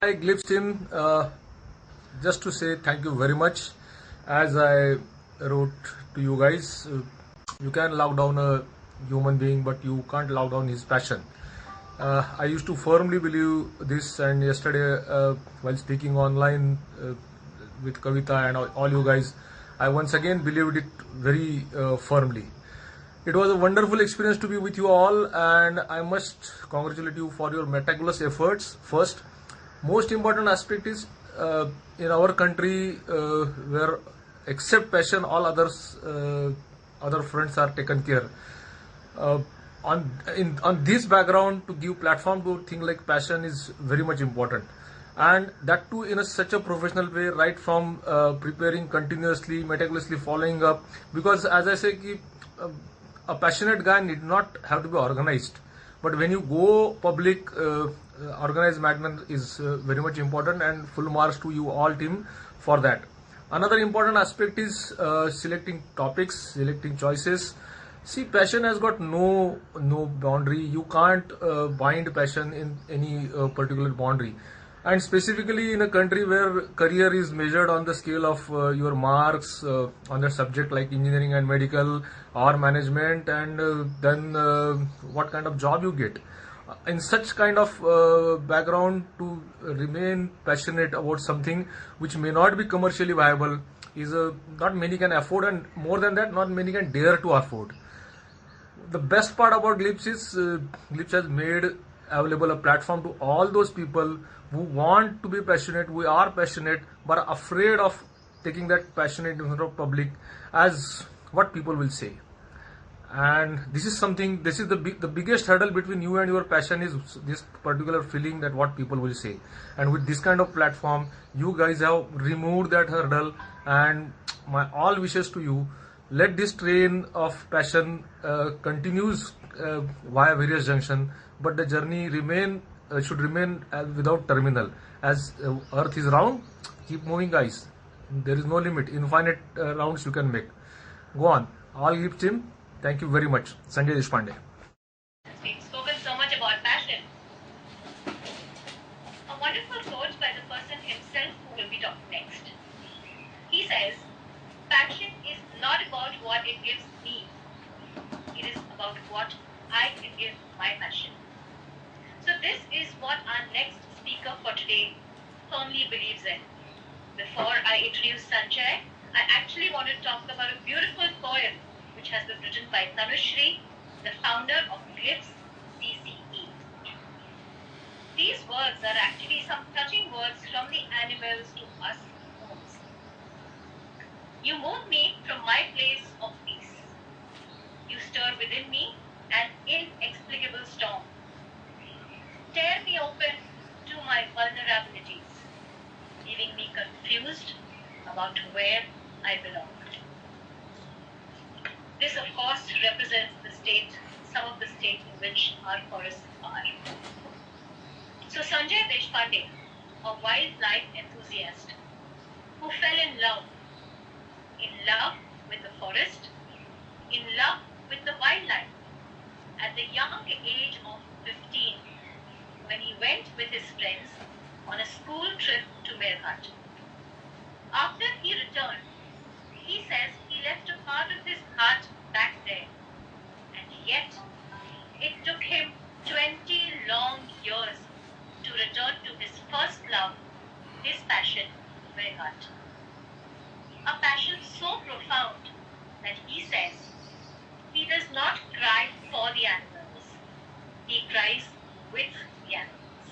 Hi Glips team, just to say thank you very much. As I wrote to you guys, you can lock down a human being, but you can't lock down his passion. I used to firmly believe this, and yesterday, while speaking online with Kavita and all you guys, I once again believed it very firmly. It was a wonderful experience to be with you all, and I must congratulate you for your meticulous efforts. First, most important aspect is in our country where except passion, all other fronts are taken care. Uh, on this background, to give platform to thing like passion is very much important, and that too in such a professional way, right from preparing continuously, meticulously following up. Because as I say, uh, a passionate guy need not have to be organized, but when you go public, organized manner is very much important, and full marks to you all team for that. Another important aspect is selecting topics, selecting choices. See, passion has got no boundary. You can't bind passion in any particular boundary, and specifically in a country where career is measured on the scale of your marks on the subject like engineering and medical or management, and then what kind of job you get. In such kind of background, to remain passionate about something which may not be commercially viable is not many can afford, and more than that, not many can dare to afford. The best part about Glips is Glips has made available a platform to all those people who want to be passionate, who are passionate, but are afraid of taking that passionate in front of public as what people will say. And this is something, this is the biggest hurdle between you and your passion is this particular feeling that what people will say. And with this kind of platform, you guys have removed that hurdle, and my all wishes to you, let this train of passion continues via various junction, but the journey should remain without terminal. As earth is round, keep moving guys, there is no limit, infinite rounds you can make. Go on, all Glips team, thank you very much. Sanjay Deshpande. We've spoken so much about passion. A wonderful quote by the person himself who will be talking next. He says, passion is not about what it gives me. It is about what I can give my passion. So this is what our next speaker for today firmly believes in. Before I introduce Sanjay, I actually want to talk about a beautiful poem which has been written by Tanushri, the founder of Glips CCE. These words are actually some touching words from the animals to us humans. You move me from my place of peace. You stir within me an inexplicable storm. Tear me open to my vulnerabilities, leaving me confused about where I belong. This, of course, represents some of the state in which our forests are. So Sanjay Deshpande, a wildlife enthusiast who fell in love with the forest, in love with the wildlife, at the young age of 15, when he went with his friends on a school trip to Merghat. After he returned, he says he left a part of his heart back there, and yet it took him 20 long years to return to his first love, his passion, Merghat. A passion so profound that he says he does not cry for the animals, he cries with the animals.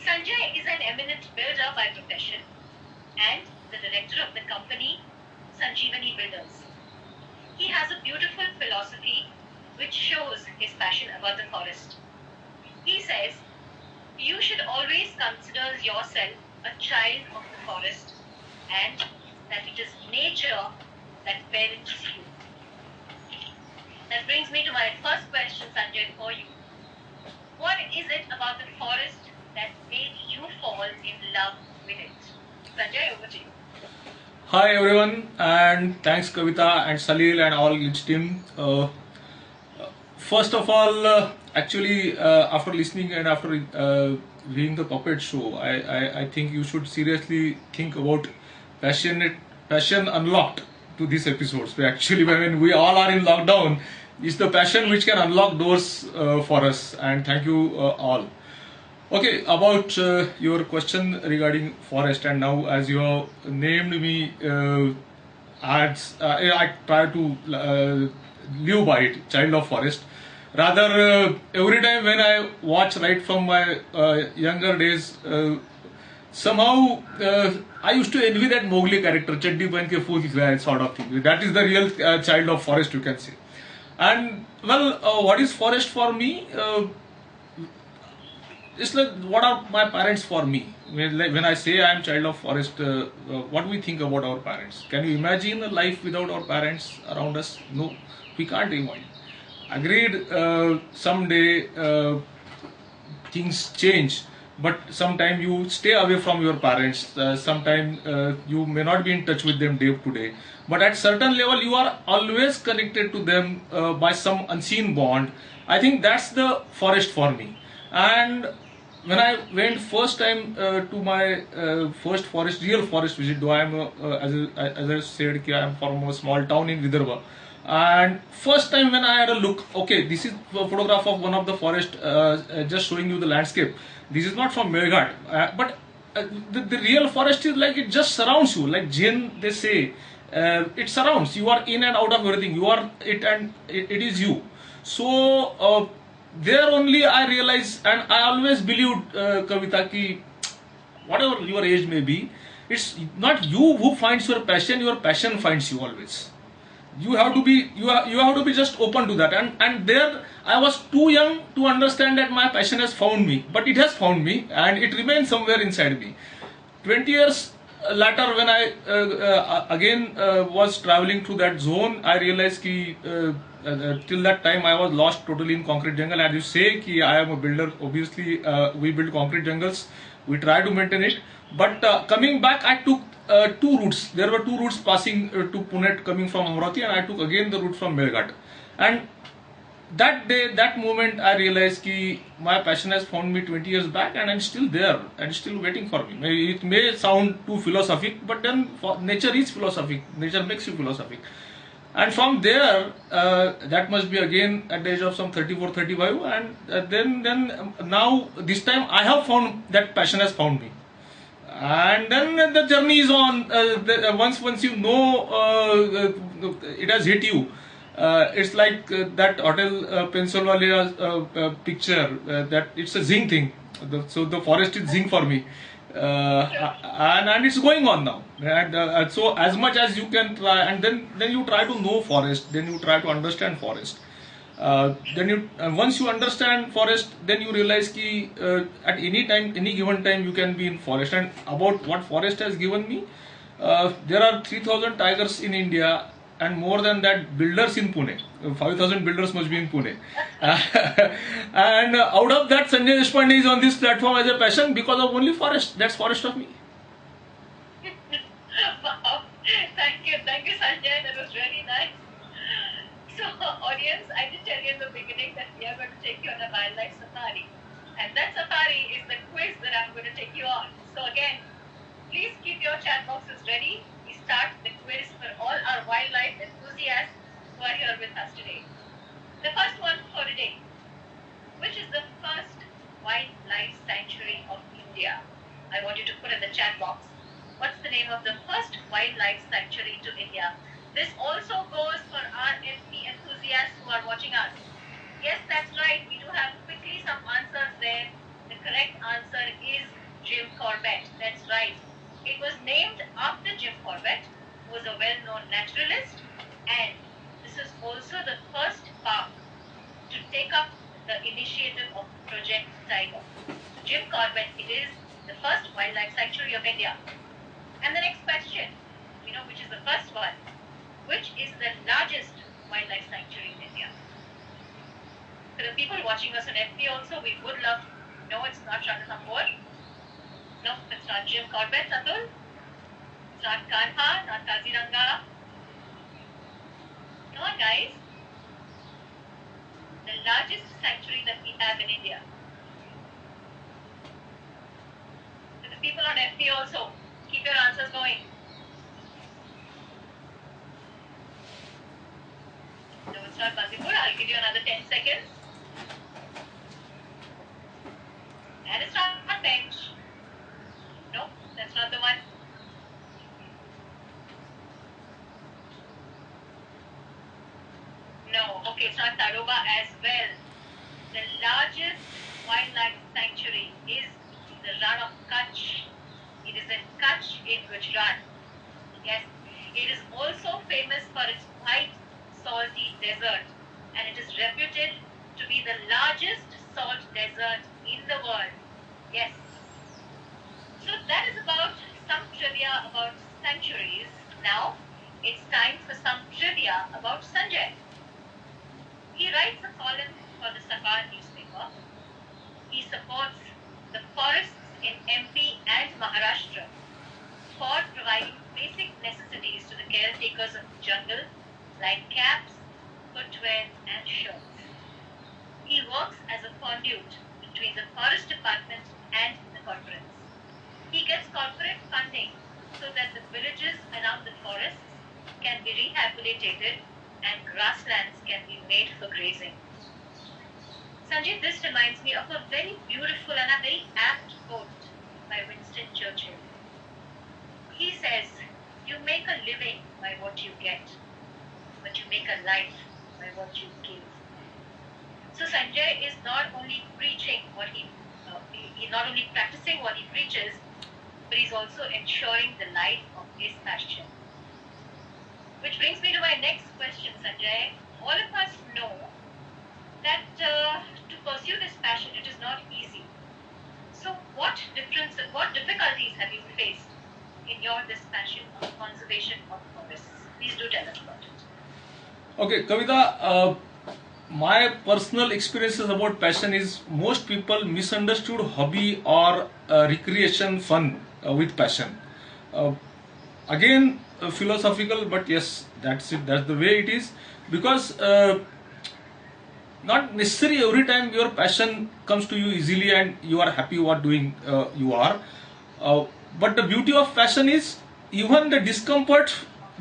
Sanjay is an eminent builder by profession and the director of the company Sanjeevani Builders. He has a beautiful philosophy which shows his passion about the forest. He says, you should always consider yourself a child of the forest, and that it is nature that parents you. That brings me to my first question, Sanjay, for you. What is it about the forest that made you fall in love with it? Sanjay, over to you. Hi everyone, and thanks Kavita and Salil and all Glips team. First of all, actually, after listening and after being the puppet show, I think you should seriously think about passion unlocked to these episodes. Actually, when we all are in lockdown, it's the passion which can unlock doors for us. And thank you all. Okay, about your question regarding forest, and now as you have named me ads, I try to live by it, child of forest. Rather, every time when I watch right from my younger days, somehow I used to envy that Mowgli character, Chaddi Pan ke Phool Khilaya sort of thing. That is the real child of forest, you can say. And well, what is forest for me? It's like what are my parents for me? When I say I am child of forest, what do we think about our parents? Can you imagine a life without our parents around us? No, we can't imagine. Agreed, someday things change, but sometimes you stay away from your parents. Sometimes you may not be in touch with them day to day, but at certain level you are always connected to them by some unseen bond. I think that's the forest for me. And when I went first time to my first forest, real forest visit, though I am, as I said, I am from a small town in Vidarbha. And first time when I had a look, okay, this is a photograph of one of the forest, just showing you the landscape. This is not from Melghat, but the real forest is like it just surrounds you, like Jain they say, it surrounds. You are in and out of everything. You are it, and it is you. So there only I realized, and I always believed, Kavita, ki whatever your age may be, it's not you who finds your passion finds you always. You have to be you have to be just open to that, and there I was too young to understand that my passion has found me, but it has found me and it remains somewhere inside me. 20 years later, when I again was traveling through that zone, I realized ki till that time I was lost totally in concrete jungle. As you say ki I am a builder, obviously we build concrete jungles, we try to maintain it, but coming back I took two routes. There were two routes passing to Pune coming from Amravati, and I took again the route from Melghat. And that day, that moment, I realized ki my passion has found me 20 years back, and I'm still there and still waiting for me. It may sound too philosophic, but then nature is philosophic. Nature makes you philosophic. And from there, that must be again at the age of some 34, 35, and then now this time I have found that passion has found me. And then the journey is on. Once you know it has hit you, it's like that Hotel Pennsylvania picture, that it's a zing thing. So the forest is zing for me, and it's going on now. And so as much as you can try, and then you try to know forest, then you try to understand forest. Then you once you understand forest, then you realize ki at any time, any given time, you can be in forest. And about what forest has given me, there are 3,000 tigers in India, and more than that, builders in Pune. 5,000 builders must be in Pune. And out of that, Sanjay Deshpande is on this platform as a passion because of only forest. That's forest of me. Wow. Thank you, Sanjay. That was really nice. So, audience, I did tell you in the beginning that we are going to take you on a wildlife safari. And that safari is the quiz that I'm going to take you on. So, again, please keep your chat boxes ready. We start the quiz for all our wildlife enthusiasts who are here with us today. The first one for today. Which is the first wildlife sanctuary of India? I want you to put in the chat box. What's the name of the first wildlife sanctuary to India? This also goes for our FP enthusiasts who are watching us. Yes, that's right. We do have quickly some answers there. The correct answer is Jim Corbett. That's right. It was named after Jim Corbett, who was a well-known naturalist, and this is also the first park to take up the initiative of Project Tiger. So Jim Corbett, it is the first wildlife sanctuary of India. And the next question, which is the first one. Which is the largest wildlife sanctuary in India? For the people watching us on FB also, we would love to know. It's not Ranthambore. No, it's not Jim Corbett, Atul. It's not Kanha, not Kaziranga. Come on, guys. The largest sanctuary that we have in India. people on FT also. Keep your answers going. No, it's not Bandipur. I'll give you another 10 seconds. And it's not bench. No, that's not the one. No, okay, it's not Tadoba as well. The largest wildlife sanctuary is the Rann of Kutch. It is in Kutch in Gujarat. Yes, it is also famous for its white salty desert, and it is reputed to be the largest salt desert in the world. Yes. So that is about some trivia about sanctuaries. Now it's time for some trivia about Sanjay. He writes a column for the Sakar newspaper. He supports the forests in MP and Maharashtra for providing basic necessities to the caretakers of the jungle like caps, footwear and shirts. He works as a conduit between the forest department and the corporates. He gets corporate funding so that the villages around the forests can be rehabilitated and grasslands can be made for grazing. Sanjay, this reminds me of a very beautiful and a very apt quote by Winston Churchill. He says, "You make a living by what you get, but you make a life by what you give." So Sanjay is not only preaching what he's not only practicing what he preaches, but he's also ensuring the life of his passion. Which brings me to my next question, Sanjay. All of us know that to pursue this passion, it is not easy. So what difficulties have you faced in this passion of conservation of forests? Please do tell us about it. Okay, Kavita, my personal experiences about passion is most people misunderstood hobby or recreation fun with passion. Again, philosophical, but yes, that's it. That's the way it is. Because not necessarily every time your passion comes to you easily and you are happy what doing you are. But the beauty of passion is even the discomfort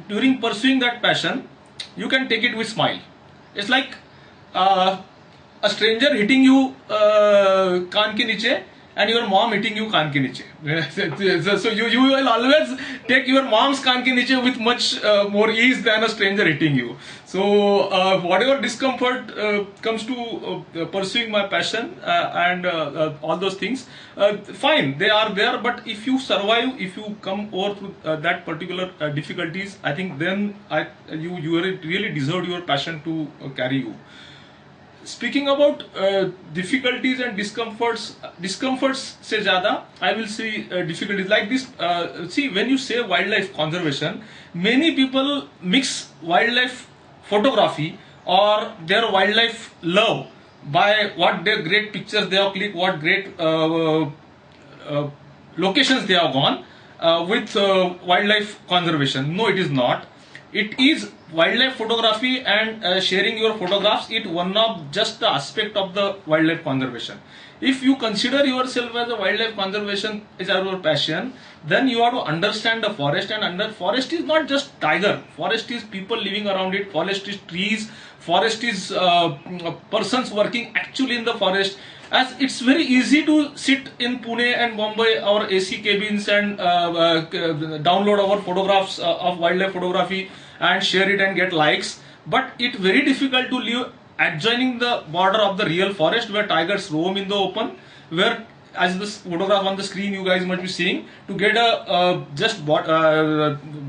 during pursuing that passion, you can take it with smile. It's like a stranger hitting you kaan ke niche and your mom hitting you kaan ke niche. So you will always take your mom's kaan ke niche with much more ease than a stranger hitting you. So whatever discomfort comes to pursuing my passion and all those things, fine, they are there. But if you survive, if you come over through that particular difficulties, I think then you really deserve your passion to carry you. Speaking about difficulties and discomforts se zyada, I will see difficulties like this. See, when you say wildlife conservation, many people mix wildlife photography or their wildlife love by what their great pictures they have clicked, what great locations they have gone with wildlife conservation. No, it is not. It is wildlife photography and sharing your photographs. It one of just the aspect of the wildlife conservation. If you consider yourself as a wildlife conservation is our passion, then you have to understand the forest, and forest is not just tiger. Forest is people living around it. Forest is trees. Forest is persons working actually in the forest. As it's very easy to sit in Pune and Mumbai, our AC cabins, and download our photographs of wildlife photography and share it and get likes. But it's very difficult to live adjoining the border of the real forest where tigers roam in the open, where, as this photograph on the screen you guys might be seeing, to get a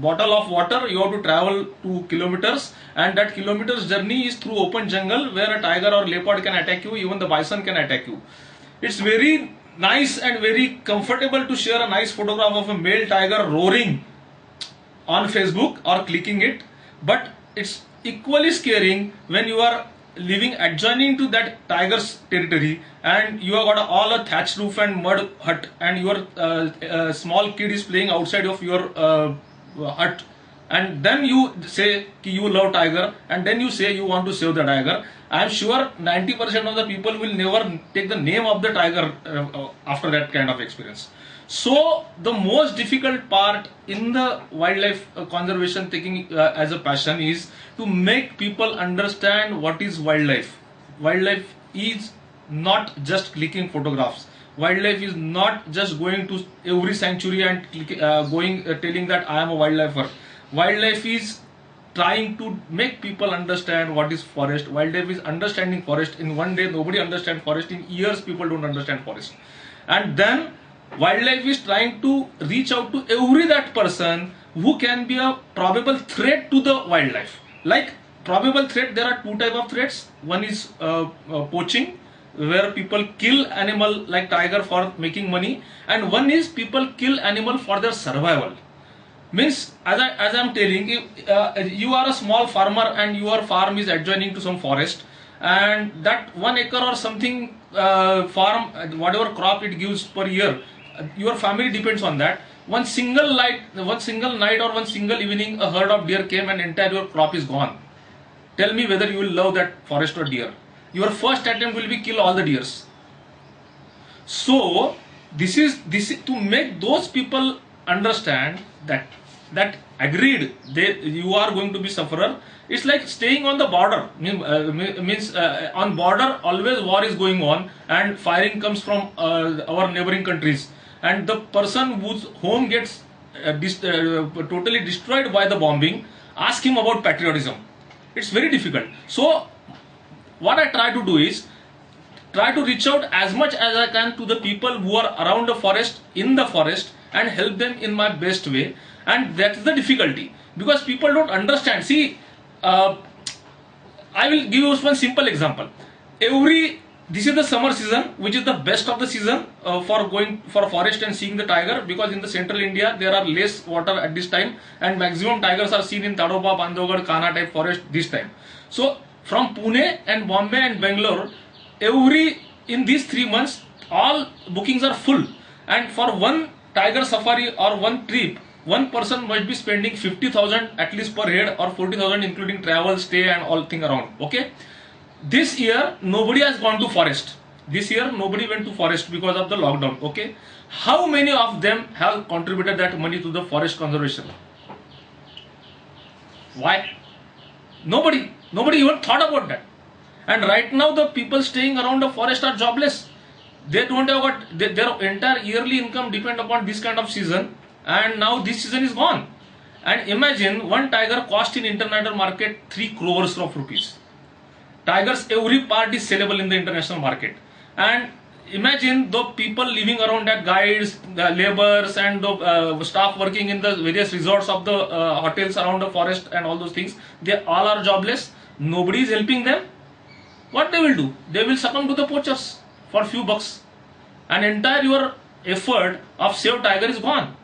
bottle of water you have to travel 2 kilometers, and that kilometers journey is through open jungle where a tiger or leopard can attack you, even the bison can attack you. It's very nice and very comfortable to share a nice photograph of a male tiger roaring on Facebook or clicking it, but it's equally scaring when you are living adjoining to that tiger's territory and you have got all a thatched roof and mud hut, and your small kid is playing outside of your hut, and then you say you love tiger, and then you say you want to save the tiger. I am sure 90% of the people will never take the name of the tiger after that kind of experience. So the most difficult part in the wildlife conservation taking as a passion is to make people understand what is wildlife. Wildlife is not just clicking photographs. Wildlife is not just going to every sanctuary and telling that I am a wildlifer. Wildlife is trying to make people understand what is forest. Wildlife is understanding forest. In one day nobody understands forest. In years people don't understand forest. And then wildlife is trying to reach out to every that person who can be a probable threat to the wildlife. Like probable threat, there are two type of threats. One is poaching, where people kill animal like tiger for making money, and one is people kill animal for their survival. Means as I'm telling you, you are a small farmer and your farm is adjoining to some forest, and that 1 acre or something farm, whatever crop it gives per year, your family depends on that. One single night or one single evening, a herd of deer came and entire your crop is gone. Tell me whether you will love that forest or deer. Your first attempt will be kill all the deers. So this is to make those people understand that agreed you are going to be sufferer. It's like staying on the border. Means on border always war is going on and firing comes from our neighboring countries, and the person whose home gets totally destroyed by the bombing, ask him about patriotism. It's very difficult. So what I try to do is try to reach out as much as I can to the people who are around the forest, in the forest, and help them in my best way. And that's the difficulty, because people don't understand. See, I will give you one simple example. This is the summer season, which is the best of the season for going for forest and seeing the tiger, because in the central India there are less water at this time, and maximum tigers are seen in Tadoba, Bandhavgarh, Kana type forest this time. So from Pune and Bombay and Bangalore, in these 3 months all bookings are full, and for one tiger safari or one trip, one person must be spending 50,000 at least per head, or 40,000 including travel, stay and all thing around. Okay, this year nobody has gone to forest. This year nobody went to forest because of the lockdown. Okay, how many of them have contributed that money to the forest conservation? Why? Nobody even thought about that. And right now the people staying around the forest are jobless. They don't have got their entire yearly income depend upon this kind of season, and now this season is gone. And imagine one tiger cost in international market 3 crores of rupees. Tigers, every part is sellable in the international market. And imagine the people living around that, guides, the laborers and the staff working in the various resorts of the hotels around the forest and all those things, they all are jobless. Nobody is helping them. What they will do? They will succumb to the poachers for few bucks, and entire your effort of save tiger is gone.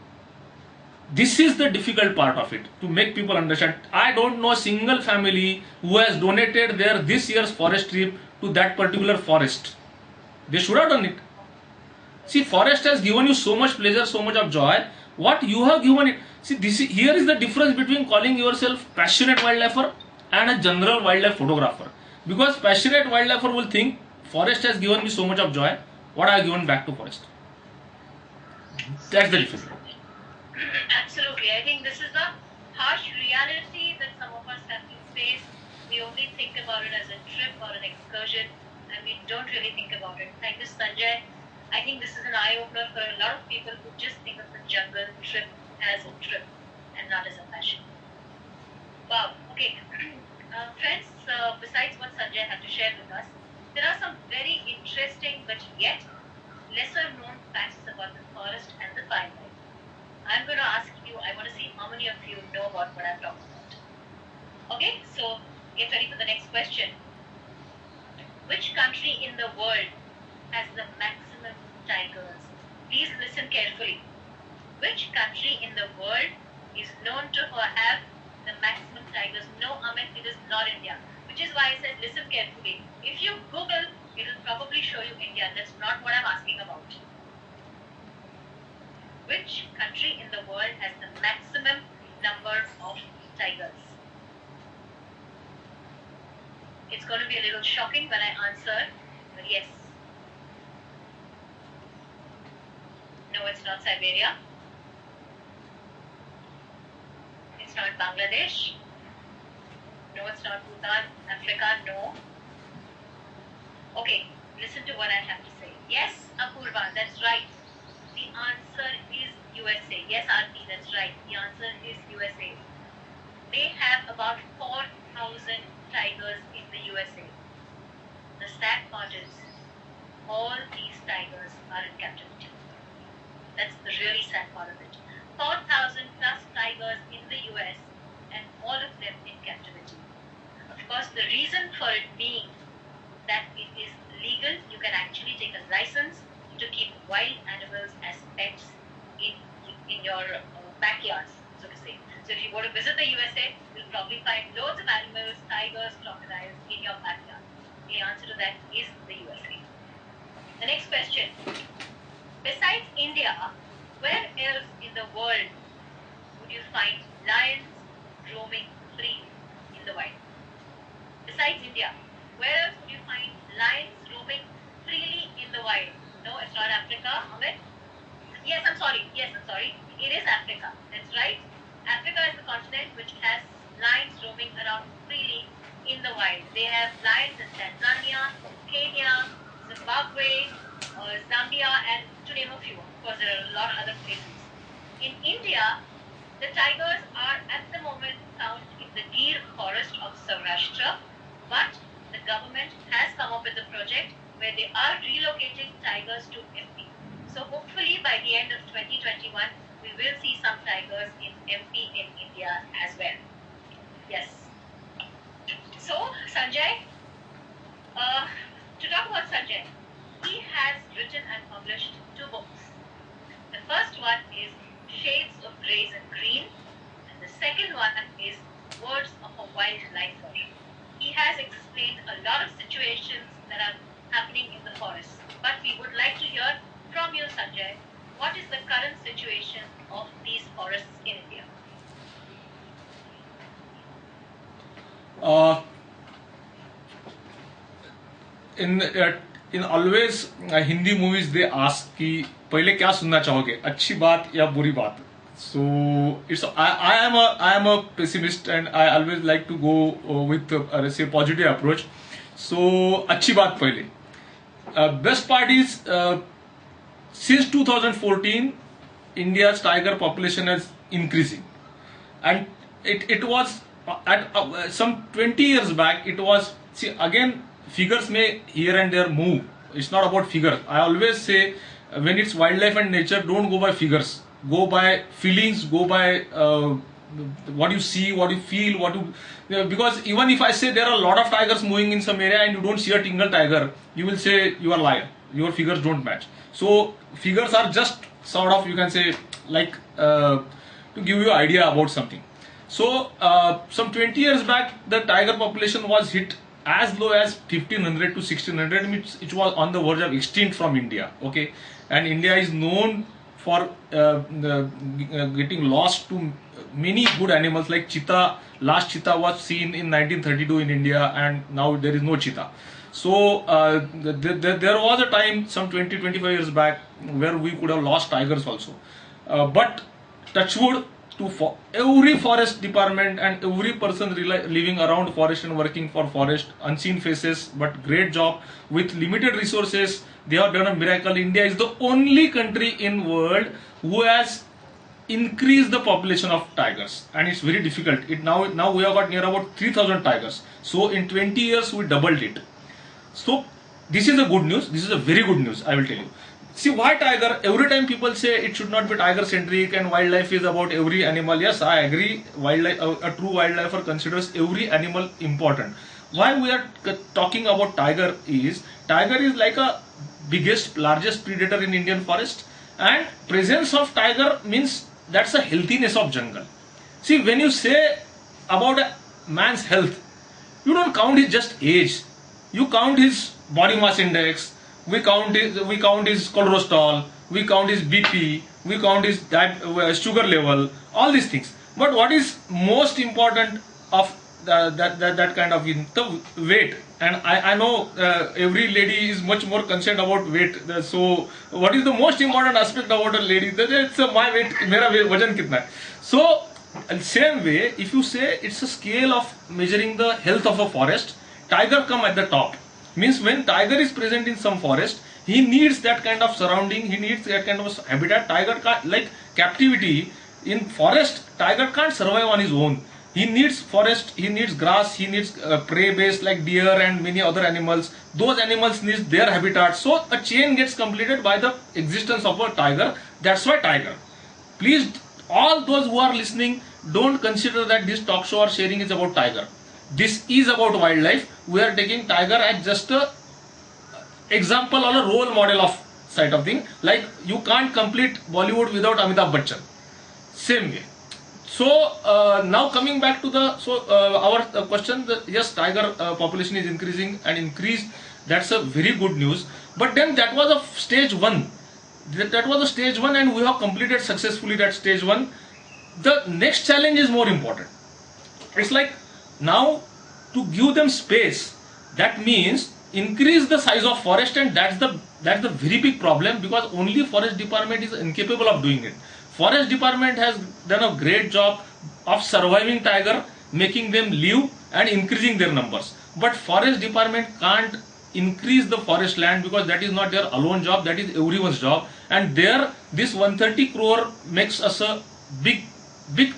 This is the difficult part of it, to make people understand. I don't know a single family who has donated their this year's forest trip to that particular forest. They should have done it. See, forest has given you so much pleasure, so much of joy. What you have given it. See, here is the difference between calling yourself passionate wildlifer and a general wildlife photographer. Because passionate wildlifer will think forest has given me so much of joy, what I have given back to forest. That's the difference. Absolutely. I think this is the harsh reality that some of us have to face. We only think about it as a trip or an excursion, and we don't really think about it. Thank you, Sanjay. I think this is an eye-opener for a lot of people who just think of the jungle trip as a trip and not as a passion. Wow. Okay. Friends, besides what Sanjay had to share with us, there are some very interesting but yet lesser known facts about the forest and the wildlife. I'm going to ask you, I want to see how many of you know about what I'm talking about. Okay, so get ready for the next question. Which country in the world has the maximum tigers? Please listen carefully. Which country in the world is known to have the maximum tigers? No, Amit, it is not India. Which is why I said listen carefully. If you Google, it will probably show you India. That's not what I'm asking about. Which country in the world has the maximum number of tigers? It's going to be a little shocking when I answer, but yes. No, it's not Siberia. It's not Bangladesh. No, it's not Bhutan. Africa, no. Okay, listen to what I have to say. Yes, Apurva, that's right. The answer is USA. Yes, Aarti, that's right. The answer is USA. They have about 4,000 tigers in the USA. The sad part is, all these tigers are in captivity. That's the really sad part of it. 4,000 plus tigers in the US and all of them in captivity. Of course, the reason for it being that it is legal, you can actually take a license to keep wild animals as pets in your backyards, so to say. So if you go to visit the USA, you'll probably find loads of animals, tigers, crocodiles in your backyard. The answer to that is the USA. The next question. Besides India, where else in the world would you find lions roaming free in the wild? Besides India, where else would you find lions roaming freely in the wild? No, it's not Africa, Amit. Yes, I'm sorry. It is Africa. That's right. Africa is the continent which has lions roaming around freely in the wild. They have lions in Tanzania, Kenya, Zimbabwe, Zambia, and to name a few. Of course, there are a lot of other places. In India, the tigers are at the moment found in the Gir forest of Saurashtra, but the government has come up with a project where they are relocating tigers to MP. So hopefully by the end of 2021, we will see some tigers in MP in India as well. Yes. So Sanjay, to talk about Sanjay, he has written and published 2 books. The first one is Shades of Greys and Green, and the second one is Words of a Wild Lifer. He has explained a lot of situations that are happening in the forest. But we would like to hear from you, Sanjay, what is the current situation of these forests in India? In always Hindi movies they ask कि पहले क्या सुनना चाहोगे, अच्छी बात या बुरी बात. So it's I am a pessimist and I always like to go with say positive approach. So अच्छी बात पहले. Best part is since 2014 India's tiger population is increasing, and it was at some 20 years back it was, see again figures may here and there move. It's not about figures. I always say when it's wildlife and nature, don't go by figures, go by feelings, go by what you see, what you feel, because even if I say there are a lot of tigers moving in some area and you don't see a single tiger, you will say you are a liar, your figures don't match. So figures are just sort of, you can say, like to give you an idea about something. So some 20 years back the tiger population was hit as low as 1500 to 1600, means it was on the verge of extinct from India. Okay, and India is known for getting lost to many good animals like cheetah. Last cheetah was seen in 1932 in India, and now there is no cheetah. So there was a time some 20-25 years back where we could have lost tigers also, but touchwood to every forest department and every person living around forest and working for forest, unseen faces but great job with limited resources, they have done a miracle. India is the only country in world who has increased the population of tigers, and it's very difficult. Now we have got near about 3,000 tigers. So in 20 years we doubled it. So this is a good news. This is a very good news, I will tell you. See, why tiger? Every time people say it should not be tiger centric and wildlife is about every animal. Yes, I agree. Wildlife, a true wildlifer considers every animal important. Why we are talking about tiger is like a biggest, largest predator in Indian forest, and presence of tiger means that's a healthiness of jungle. See, when you say about a man's health, you don't count his just age. You count his body mass index. We count his cholesterol. We count his BP. We count his sugar level. All these things. But what is most important of that kind of the weight and I know every lady is much more concerned about weight. So what is the most important aspect about a lady? That it's my weight, mera vajan kitna hai. So same way, if you say it's a scale of measuring the health of a forest, tiger come at the top. Means when tiger is present in some forest, he needs that kind of surrounding, he needs that kind of habitat. Tiger can't, like captivity in forest, tiger can't survive on his own. He needs forest, he needs grass, he needs prey based like deer and many other animals. Those animals need their habitat. So a chain gets completed by the existence of a tiger. That's why tiger. Please, all those who are listening, don't consider that this talk show or sharing is about tiger. This is about wildlife. We are taking tiger as just a example or a role model of side of thing. Like you can't complete Bollywood without Amitabh Bachchan. Same way. So now coming back to the our question, yes, tiger population is increasing and increased. That's a very good news. But then that was a stage one. That was a stage one, and we have completed successfully that stage one. The next challenge is more important. It's like now to give them space. That means increase the size of forest, and that's the very big problem, because only forest department is incapable of doing it. Forest department has done a great job of surviving tiger, making them live and increasing their numbers. But forest department can't increase the forest land, because that is not their alone job, that is everyone's job. And there, this 130 crore makes us a big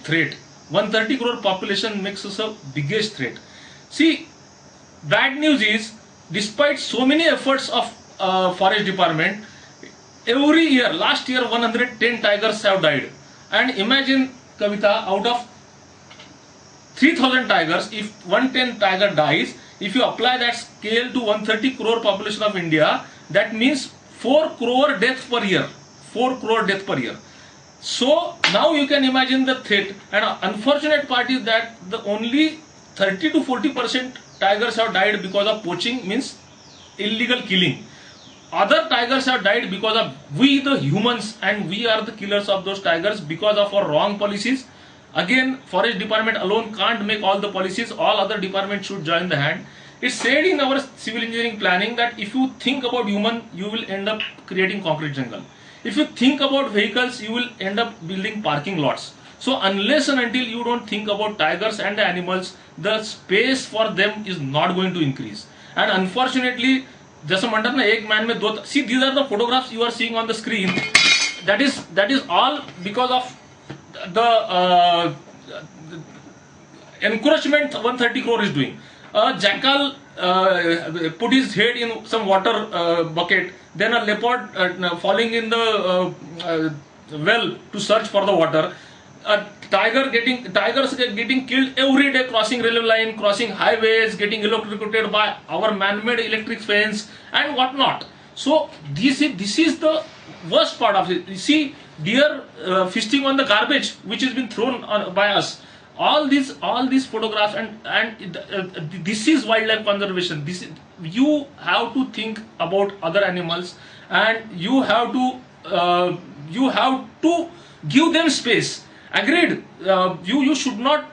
threat. 130 crore population makes us a biggest threat. See, bad news is, despite so many efforts of forest department, every year, last year 110 tigers have died. And imagine, Kavita, out of 3000 tigers, if 110 tiger dies, if you apply that scale to 130 crore population of India, that means 4 crore deaths per year. 4 crore deaths per year. So now you can imagine the threat. And unfortunate part is that the only 30 to 40% tigers have died because of poaching, means illegal killing. Other tigers have died because of we the humans, and we are the killers of those tigers because of our wrong policies. Again, forest department alone can't make all the policies, all other departments should join the hand. It's said in our civil engineering planning that if you think about human, you will end up creating concrete jungle. If you think about vehicles, you will end up building parking lots. So unless and until you don't think about tigers and the animals, the space for them is not going to increase. And unfortunately, जैसे मंडर ना एक man में दो, see, these are the photographs you are seeing on the screen. That is all because of the encroachment 130 crore is doing. A jackal put his head in some water bucket, then a leopard falling in the well to search for the water. Tigers getting killed every day, crossing railway line, crossing highways, getting electrocuted by our man-made electric fence and whatnot. So this is the worst part of it. You see, deer feasting on the garbage which has been thrown by us. All these photographs, and this is wildlife conservation. You have to think about other animals, and you have to give them space. Agreed. You should not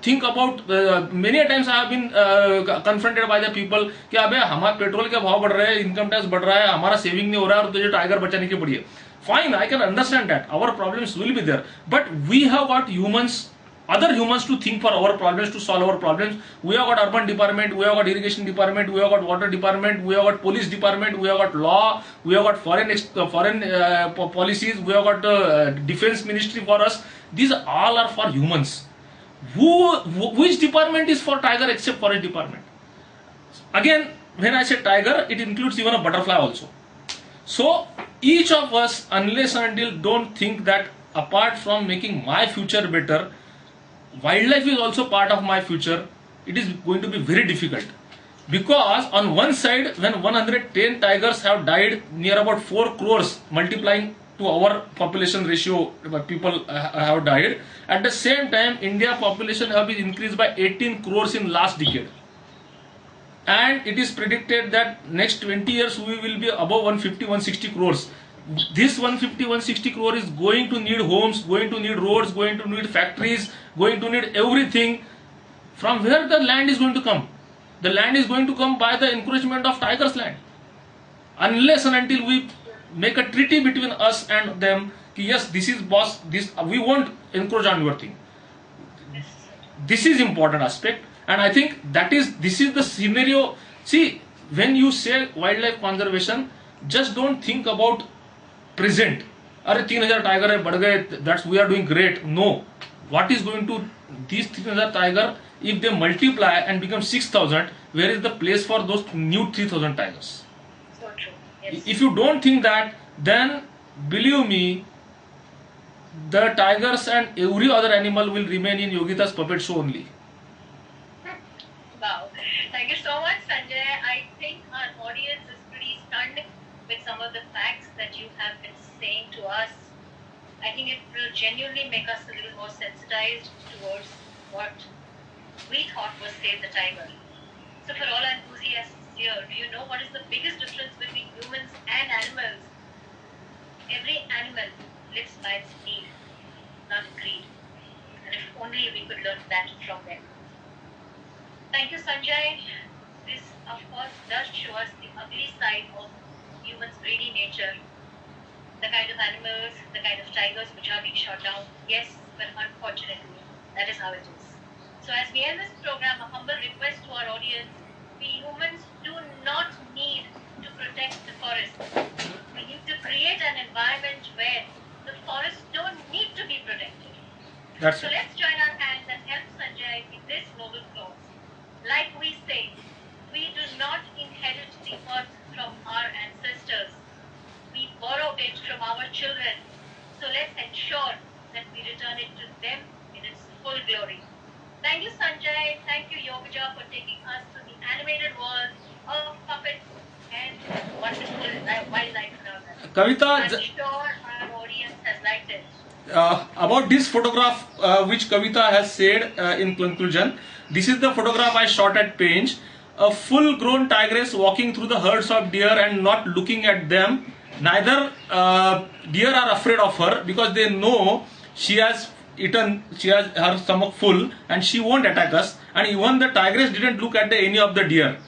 think about. Many times I have been confronted by the people कि अबे हमारा petrol के भाव बढ़ रहे हैं, income tax बढ़ रहा है, हमारा सेविंग नहीं हो रहा है और तुझे टाइगर बचाने की पड़ी है. Fine, I can understand that. Our problems will be there, but we have got other humans to think for our problems, to solve our problems. We have got urban department, we have got irrigation department, we have got water department, we have got police department, we have got law, we have got foreign policies, we have got defense ministry for us. These all are for humans. Which department is for tiger except forest department? Again, when I say tiger, it includes even a butterfly also. So each of us, unless and until don't think that apart from making my future better, wildlife is also part of my future, it is going to be very difficult. Because on one side, when 110 tigers have died, near about 4 crores multiplying to our population ratio, people have died. At the same time, India population have been increased by 18 crores in last decade. And it is predicted that next 20 years we will be above 150-160 crores. This 150-160 crore is going to need homes, going to need roads, going to need factories, going to need everything. From where the land is going to come? The land is going to come by the encroachment of tigers' land. Unless and until we make a treaty between us and them, ki yes, this is boss, this we won't encroach on your thing. This is important aspect, and I think this is the scenario. See, when you say wildlife conservation, just don't think about present. अरे 3,000 tiger है बढ़ गए, that's we are doing great. No, what is going to these 3,000 tiger if they multiply and become 6,000? Where is the place for those new 3,000 tigers? So true. Yes. If you don't think that, then believe me, the tigers and every other animal will remain in Yogita's puppet show only. Wow. Thank you so much, Sanjay. I think our audience is pretty stunned with some of the facts that you have been saying to us. I think it will genuinely make us a little more sensitized towards what we thought was Save the Tiger. So for all enthusiasts here, do you know what is the biggest difference between humans and animals? Every animal lives by its need, not greed. And if only we could learn that from them. Thank you, Sanjay. This, of course, does show us the ugly side of humans' greedy nature. The kind of animals, the kind of tigers which are being shot down. Yes, but unfortunately, that is how it is. So as we end this program, a humble request to our audience. We humans do not need to protect the forest. We need to create an environment where the forests don't need to be protected. That's So it. let's join our hands and help Sanjay in this noble cause. Like we say, we do not inherit the earth from our ancestors. We borrow it from our children. So let's ensure that we return it to them in its full glory. Thank you, Sanjay. Thank you, Yogija, for taking us to the animated world of puppets and wonderful wildlife phenomena. Kavita, I'm sure our audience has liked it. about this photograph which Kavita has said in conclusion, this is the photograph I shot at Penge. A full grown tigress walking through the herds of deer and not looking at them. Neither deer are afraid of her because they know she has her stomach full and she won't attack us. And even the tigress didn't look at any of the deer.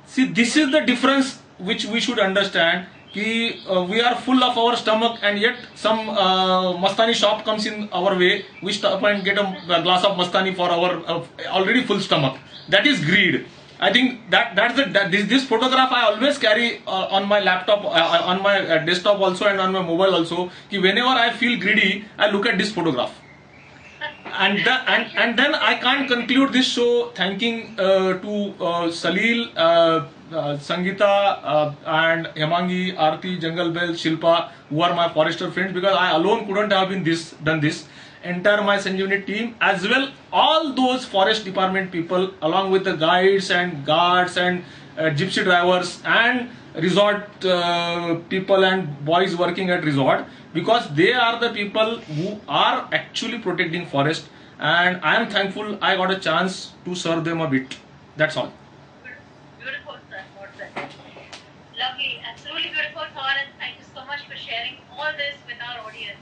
See, this is the difference which we should understand. We are full of our stomach and yet some mastani shop comes in our way. We stop and get a glass of mastani for our already full stomach. That is greed. I think this photograph I always carry on my laptop, on my desktop also and on my mobile also. Whenever I feel greedy, I look at this photograph. And then I can't conclude this show thanking to Salil, Sangeeta and Hemangi, Aarti, Jungle Bell, Shilpa, who are my forester friends, because I alone couldn't have done this. Entire my Sanjeevani team, as well all those forest department people, along with the guides and guards and gypsy drivers and resort people and boys working at resort, because they are the people who are actually protecting forest, and I am thankful I got a chance to serve them a bit. That's all. Beautiful, sir. Well said. Lovely. Absolutely beautiful thought, and thank you so much for sharing all this with our audience.